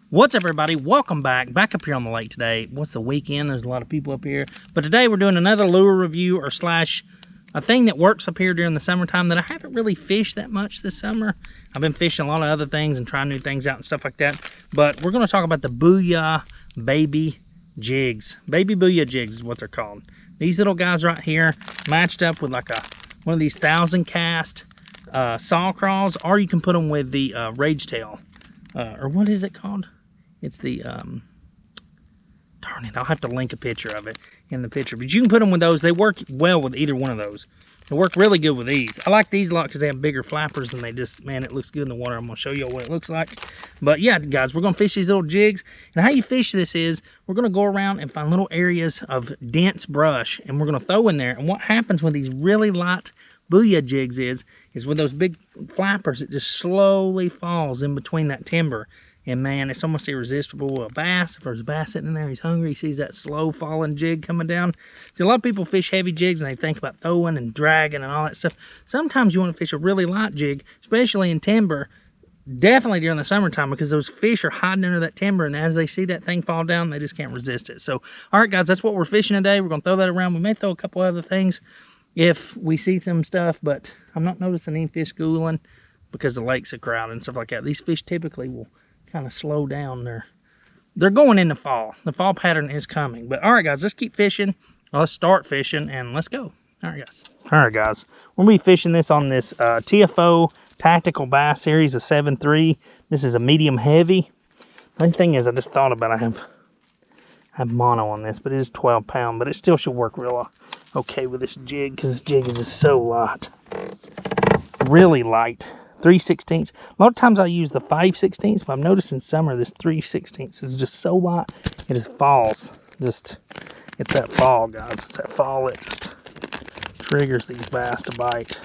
What's up, everybody? Welcome back up here on the lake today. What's the weekend? There's a lot of people up here, but today we're doing another lure review or slash a thing that works up here during the summertime that I haven't really fished that much this summer. I've been fishing a lot of other things and trying new things out and stuff like that, but we're going to talk about the Booyah baby jigs. Baby Booyah jigs is what they're called. These little guys right here matched up with like one of these 1,000 cast saw crawls, or you can put them with the rage tail, or what is it called? It's the, darn it, I'll have to link a picture of it in the picture. But you can put them with those. They work well with either one of those. They work really good with these. I like these a lot because they have bigger flappers and they just, man, it looks good in the water. I'm going to show you what it looks like. But yeah, guys, we're going to fish these little jigs. And how you fish this is, we're going to go around and find little areas of dense brush. And we're going to throw in there. And what happens with these really light Booyah jigs is with those big flappers, it just slowly falls in between that timber. And man, it's almost irresistible with a bass. If there's a bass sitting in there, he's hungry, he sees that slow falling jig coming down. So a lot of people fish heavy jigs and they think about throwing and dragging and all that stuff. Sometimes you want to fish a really light jig, especially in timber, definitely during the summertime, because those fish are hiding under that timber, and as they see that thing fall down, they just can't resist it. So, all right, guys, that's what we're fishing today. We're going to throw that around. We may throw a couple other things if we see some stuff, but I'm not noticing any fish schooling because the lake's are crowded and stuff like that. These fish typically will kind of slow down. They're going in the fall. The fall pattern is coming. But all right, guys, let's keep fishing. Let's start fishing and let's go. All right, guys. We're gonna be fishing this on this TFO Tactical Bass Series of 7.3. This is a medium heavy. The only thing is, I just thought about I have mono on this, but it is 12 pound, but it still should work real okay with this jig because this jig is just so light. Really light. 3/16. A lot of times I use the 5/16, but I've noticed in summer this 3/16 is just so light, it just falls. It's that fall, guys. It's that fall that just triggers these bass to bite.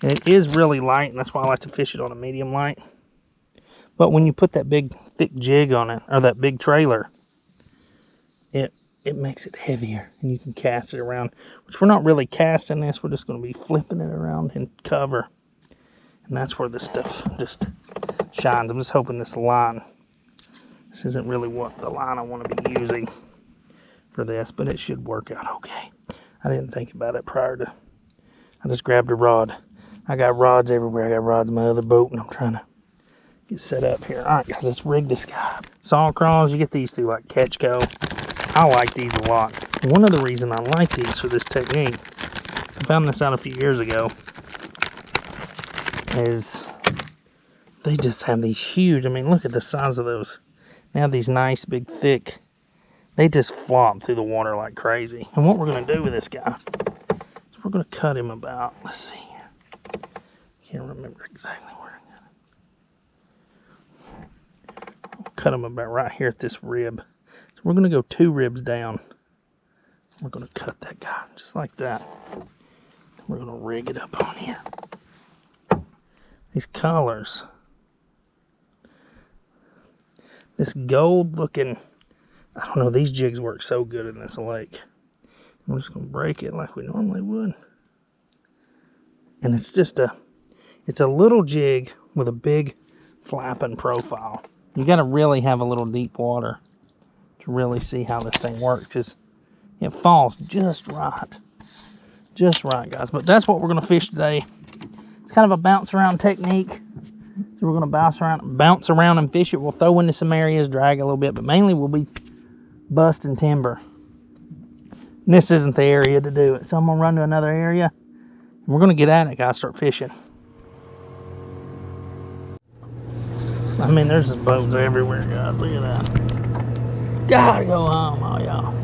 And it is really light, and that's why I like to fish it on a medium light. But when you put that big thick jig on it, or that big trailer, it makes it heavier, and you can cast it around, which we're not really casting this. We're just going to be flipping it around in cover. And that's where this stuff just shines. I'm just hoping this line, this isn't really what the line I want to be using for this, but it should work out okay. I didn't think about it prior to, I just grabbed a rod. I got rods everywhere. I got rods in my other boat, and I'm trying to get set up here. All right, guys, let's rig this guy. Saw crawls, you get these through like Catchco. I like these a lot. One of the reasons I like these for this technique, I found this out a few years ago, is they just have these huge, I mean, look at the size of those. They have these nice, big, thick, they just flop through the water like crazy. And what we're going to do with this guy is we're going to cut him about, let's see here. Can't remember exactly where I got it. I'll cut him about right here at this rib. So we're going to go 2 ribs down. We're going to cut that guy just like that. We're going to rig it up on here. These colors, this gold looking, I don't know, these jigs work so good in this lake. I'm just going to break it like we normally would. And it's just it's a little jig with a big flapping profile. You got to really have a little deep water to really see how this thing works, because it falls just right. Just right, guys. But that's what we're going to fish today. It's kind of a bounce around technique. So we're going to bounce around and fish it. We'll throw into some areas, drag a little bit, but mainly we'll be busting timber. And this isn't the area to do it. So I'm going to run to another area. And we're going to get at it, guys, start fishing. I mean, there's just boats everywhere, guys. Look at that. Gotta go home, all y'all.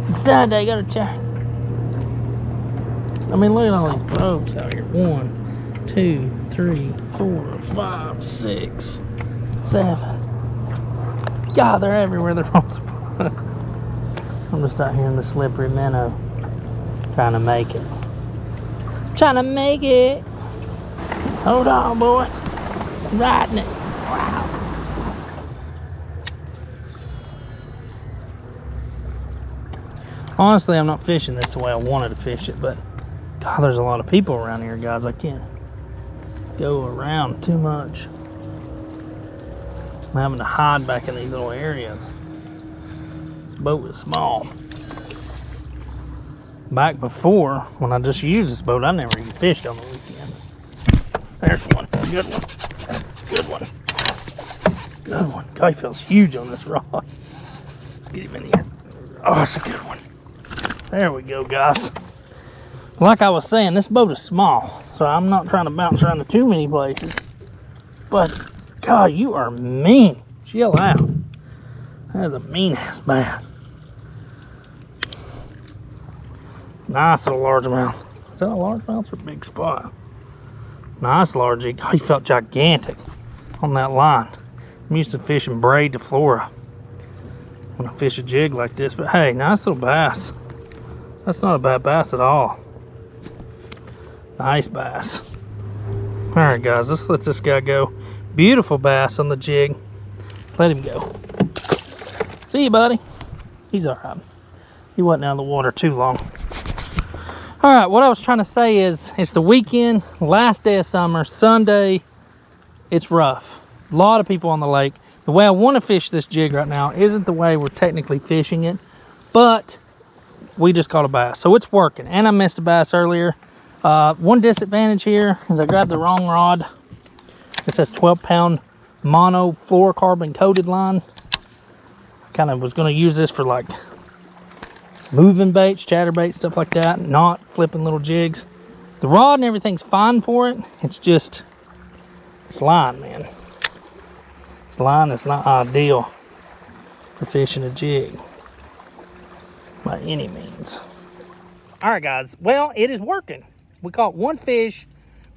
It's Saturday, gotta check. I mean, look at all these boats out here. 1, 2, 3, 4, 5, 6, 7. God, they're everywhere. They're I'm just out here in the slippery minnow, trying to make it. Trying to make it. Hold on, boys. Riding it. Wow. Honestly, I'm not fishing this the way I wanted to fish it, but God, there's a lot of people around here, guys. I can't go around too much. I'm having to hide back in these little areas. This boat is small. Back before, when I just used this boat, I never even fished on the weekend. There's one. Good one. Good one. Good one. Guy feels huge on this rod. Let's get him in here. Oh, that's a good one. There we go, guys. Like I was saying, this boat is small, so I'm not trying to bounce around to too many places. But, God, you are mean. Chill out. That is a mean-ass bass. Nice little largemouth. Is that a largemouth or a big spot? Nice large jig. Oh, he felt gigantic on that line. I'm used to fishing braid to flora when I fish a jig like this. But hey, nice little bass. That's not a bad bass at all. Nice bass. Alright guys, let's let this guy go. Beautiful bass on the jig. Let him go. See you, buddy. He's alright. He wasn't out of the water too long. Alright, what I was trying to say is, it's the weekend, last day of summer, Sunday. It's rough. A lot of people on the lake. The way I want to fish this jig right now isn't the way we're technically fishing it, but we just caught a bass, so it's working. And I missed a bass earlier. One disadvantage here is I grabbed the wrong rod. It says 12-pound mono fluorocarbon coated line. I kind of was going to use this for like moving baits, chatterbait, stuff like that, not flipping little jigs. The rod and everything's fine for it. It's just this line, man. This line is not ideal for fishing a jig by any means. All right, guys. Well, it is working. We caught one fish.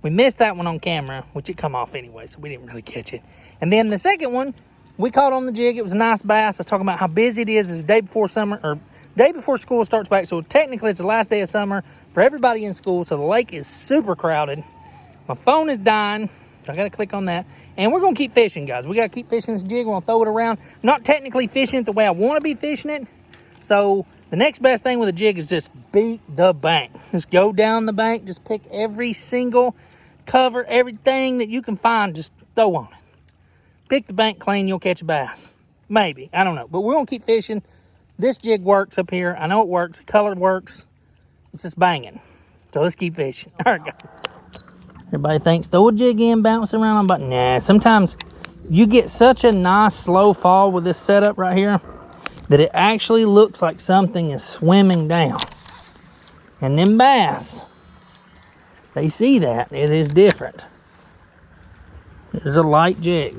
We missed that one on camera, which it come off anyway, so we didn't really catch it. And then the second one, we caught on the jig. It was a nice bass. I was talking about how busy it is. It's the day before summer, or day before school starts back. So technically, it's the last day of summer for everybody in school. So the lake is super crowded. My phone is dying. So I got to click on that. And we're going to keep fishing, guys. We got to keep fishing this jig. We're going to throw it around. Not technically fishing it the way I want to be fishing it. So the next best thing with a jig is just beat the bank. Just go down the bank. Just pick every single cover, everything that you can find. Just throw on it. Pick the bank clean, you'll catch a bass. Maybe. I don't know. But we're going to keep fishing. This jig works up here. I know it works. The color works. It's just banging. So let's keep fishing. All right, guys. Everybody thinks throw a jig in, bounce around. But nah, sometimes you get such a nice slow fall with this setup right here that it actually looks like something is swimming down. And them bass, they see that. It is different. There's a light jig.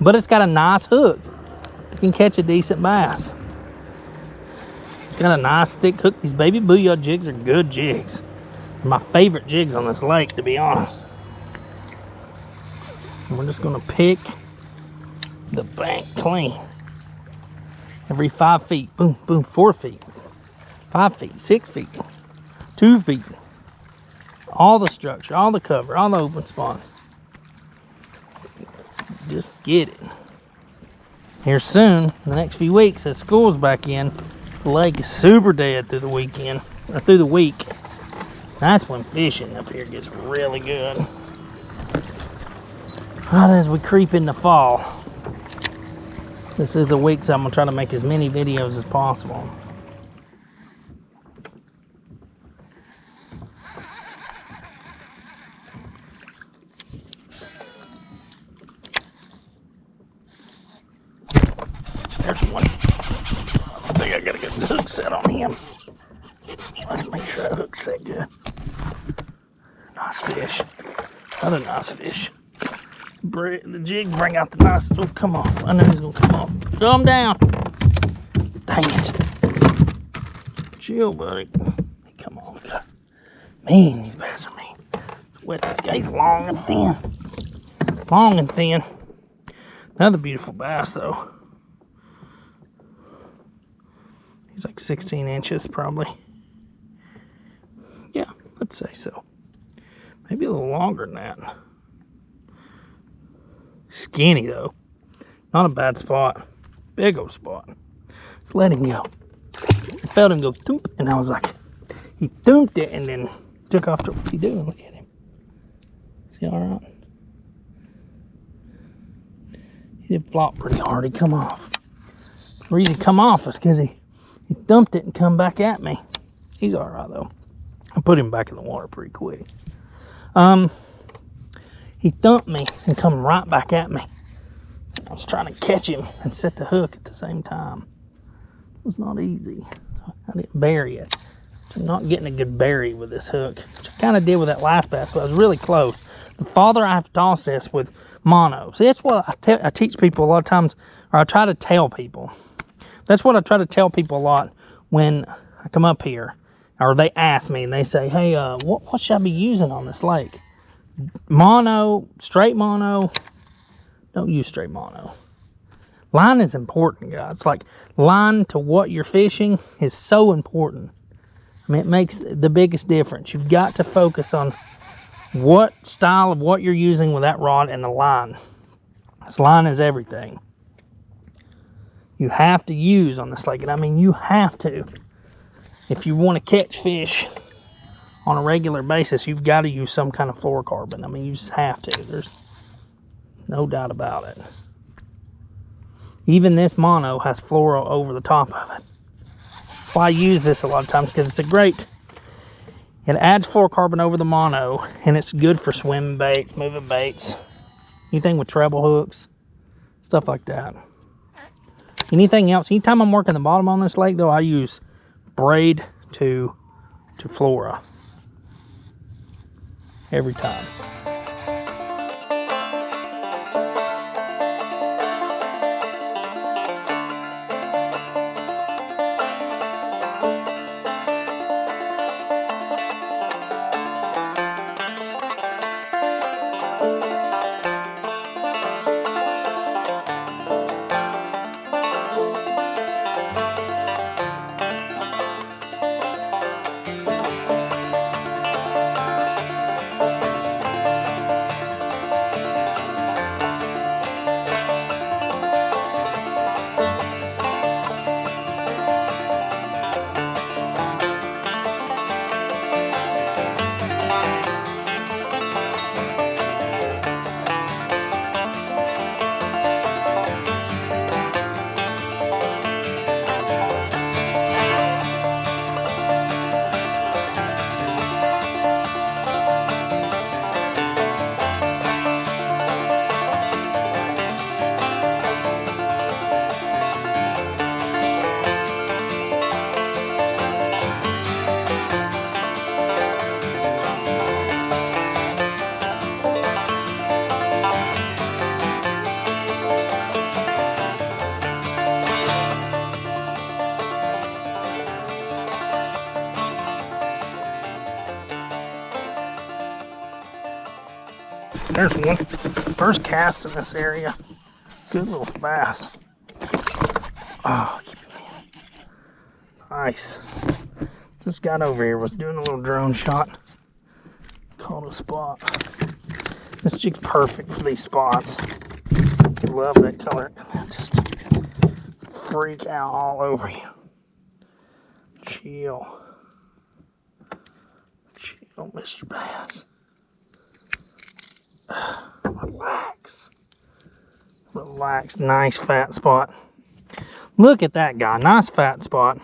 But it's got a nice hook. You can catch a decent bass. It's got a nice thick hook. These baby Booyah jigs are good jigs. They're my favorite jigs on this lake, to be honest. And we're just going to pick the bank clean. Every 5 feet. Boom, boom, 4 feet. 5 feet, 6 feet. 2 feet. All the structure, all the cover, all the open spots. Just get it. Here soon, in the next few weeks, as school's back in, the lake is super dead through the weekend, or through the week. That's when fishing up here gets really good. Right as we creep into fall. This is the week, so I'm going to try to make as many videos as possible. There's one. I think I got to get the hook set on him. Let's make sure that hook's set good. Nice fish. Another nice fish. The jig bring out the nice. Oh, come off. I know he's going to come off. Calm down. Dang it. Chill, buddy. Come on. Man, these bass are mean. It's wet. This guy's long and thin. Long and thin. Another beautiful bass, though. He's like 16 inches, probably. Yeah, let's say so. Maybe a little longer than that. Skinny, though. Not a bad spot. Big old spot. Let's let him go. I felt him go thump, and I was like, he thumped it and then took off to, what's he doing? Look at him. Is he all right? It flopped pretty hard. He come off. The reason he come off is because he thumped it and come back at me. He's all right though. I put him back in the water pretty quick. He thumped me and come right back at me. I was trying to catch him and set the hook at the same time. It was not easy. I didn't bury it. I'm not getting a good bury with this hook, which I kind of did with that last bass, but I was really close. The farther I have to toss this with mono. See, that's what I teach people a lot of times, or I try to tell people. That's what I try to tell people a lot when I come up here, or they ask me and they say, hey, what should I be using on this lake? Mono, straight mono. Don't use straight mono. Line is important, guys. Like, line to what you're fishing is so important. I mean, it makes the biggest difference. You've got to focus on what style of what you're using with that rod and the line. This line is everything. You have to use on this lake, and I mean, you have to. If you want to catch fish on a regular basis, you've got to use some kind of fluorocarbon. I mean, you just have to. There's no doubt about it. Even this mono has fluoro over the top of it. That's why I use this a lot of times, because it's a great, it adds fluorocarbon over the mono, and it's good for swimming baits, moving baits, anything with treble hooks, stuff like that. Anything else, anytime I'm working the bottom on this lake though, I use braid to fluoro. Every time. There's one. First cast in this area. Good little bass. Oh, keep it in. Nice. Just got over here, was doing a little drone shot. Caught a spot. This jig's perfect for these spots. I love that color. Just freak out all over you. Chill. Chill, Mr. Bass. Relax. Relax. Nice fat spot. Look at that guy. Nice fat spot.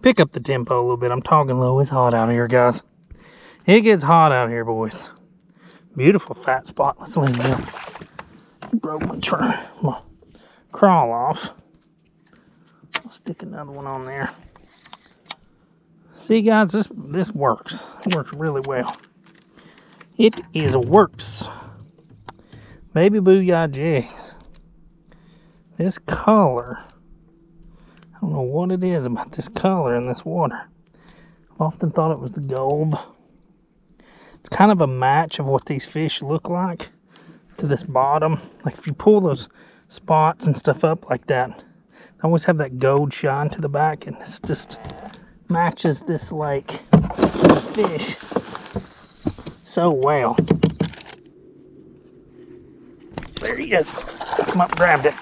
Pick up the tempo a little bit. I'm talking low. It's hot out here, guys. It gets hot out here, boys. Beautiful fat spot. Let's leave him. Broke my crawl off. I'll stick another one on there. See, guys, this works. It works really well. It is works. Baby Booyah jigs. This color, I don't know what it is about this color in this water. I've often thought it was the gold. It's kind of a match of what these fish look like to this bottom. Like if you pull those spots and stuff up like that, they always have that gold shine to the back, and this just matches this lake fish so well. There he is. Come up, grabbed it.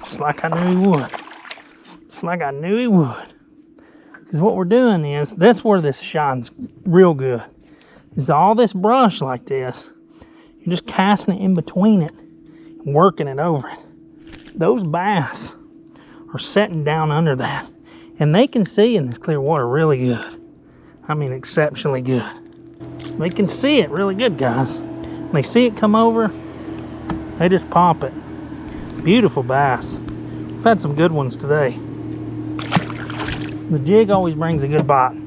Just like I knew he would. Just like I knew he would. Because what we're doing is, that's where this shines real good. Is all this brush like this, you're just casting it in between it. working it over it. Those bass are setting down under that, and they can see in this clear water really good. I mean, exceptionally good. They can see it really good, guys. When they see it come over, they just pop it. Beautiful bass. We've had some good ones today. The jig always brings a good bite.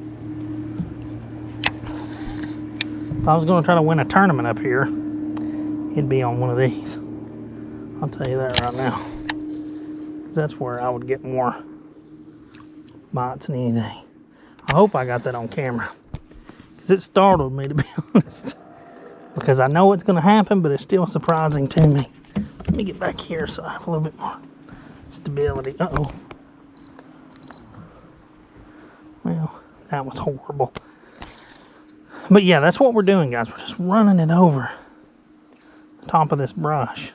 If I was going to try to win a tournament up here, it'd be on one of these. I'll tell you that right now. That's where I would get more bites than anything. I hope I got that on camera, because it startled me, to be honest. Because I know it's going to happen, but it's still surprising to me. Let me get back here so I have a little bit more stability. Uh-oh. Well, that was horrible. But yeah, that's what we're doing, guys. We're just running it over the top of this brush.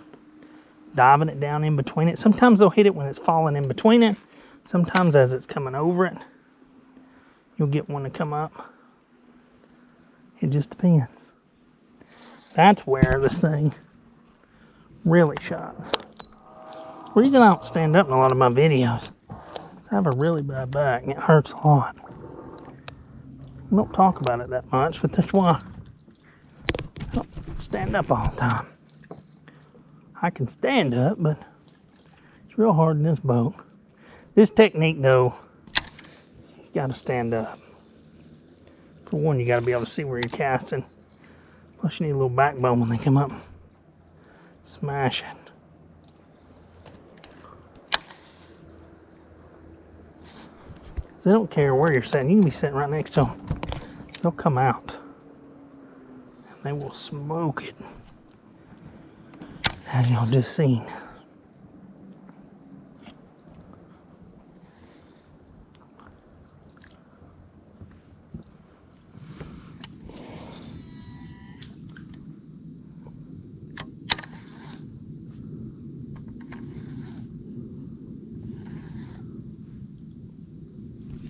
Diving it down in between it. Sometimes they'll hit it when it's falling in between it. Sometimes as it's coming over it, you'll get one to come up. It just depends. That's where this thing really shines. The reason I don't stand up in a lot of my videos is I have a really bad back and it hurts a lot. I don't talk about it that much, but that's why I don't stand up all the time. I can stand up, but it's real hard in this boat. This technique, though, you got to stand up. For one, you got to be able to see where you're casting. Plus, you need a little backbone when they come up. Smash it. They don't care where you're sitting. You can be sitting right next to them. They'll come out. And they will smoke it. As y'all just seen.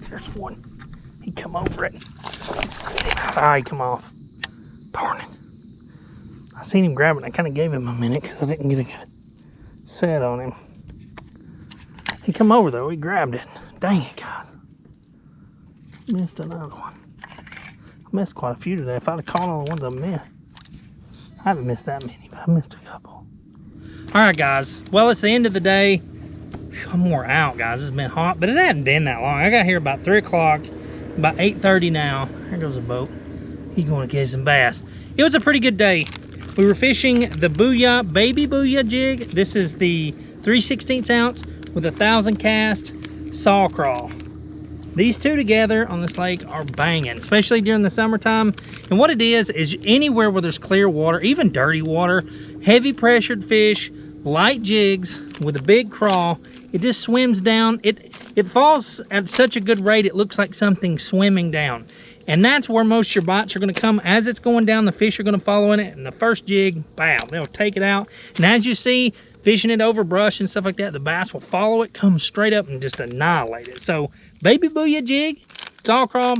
There's one. He come over it. Ah, he come off. Darn it. I seen him grab it and I kind of gave him a minute because I didn't get a good set on him. He come over though, he grabbed it. Dang it, guys. Missed another one. I missed quite a few today. If I'd have caught all the ones I missed. I haven't missed that many, but I missed a couple. Alright guys, well it's the end of the day. I'm wore out, guys. It's been hot, but it hasn't been that long. I got here about 3 o'clock, about 8:30 now. There goes a boat. He's going to catch some bass. It was a pretty good day. We were fishing the Booyah, baby Booyah jig. This is the 3/16 ounce with 1,000 cast saw crawl. These two together on this lake are banging, especially during the summertime. And what it is anywhere where there's clear water, even dirty water, heavy pressured fish, light jigs with a big crawl, it just swims down. It falls at such a good rate, it looks like something swimming down. And that's where most of your bites are going to come. As it's going down, the fish are going to follow in it. And the first jig, bam, they'll take it out. And as you see, fishing it over brush and stuff like that, the bass will follow it, come straight up and just annihilate it. So, baby Booyah jig, saw crawl,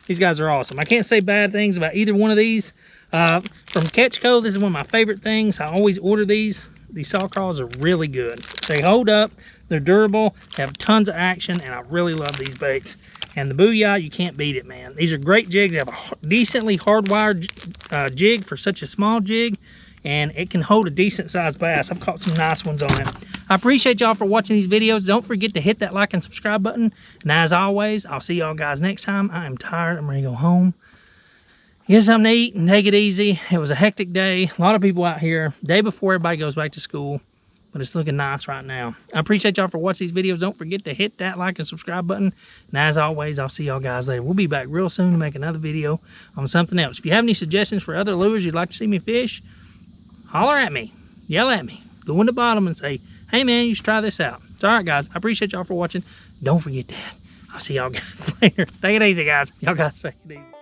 these guys are awesome. I can't say bad things about either one of these. From Catch Co, this is one of my favorite things. I always order these. These saw crawls are really good. They hold up, they're durable, they have tons of action, and I really love these baits. And the Booyah, you can't beat it, man. These are great jigs. They have a decently hardwired jig for such a small jig, and it can hold a decent sized bass. I've caught some nice ones on it. I appreciate y'all for watching these videos. Don't forget to hit that like and subscribe button. And as always, I'll see y'all guys next time. I am tired. I'm ready to go home. Get something to eat and take it easy. It was a hectic day. A lot of people out here. Day before everybody goes back to school. But it's looking nice right now. I appreciate y'all for watching these videos. Don't forget to hit that like and subscribe button. And as always, I'll see y'all guys later. We'll be back real soon to make another video on something else. If you have any suggestions for other lures you'd like to see me fish, holler at me. Yell at me. Go in the bottom and say, hey man, you should try this out. It's alright guys. I appreciate y'all for watching. Don't forget that. I'll see y'all guys later. Take it easy guys. Y'all guys take it easy.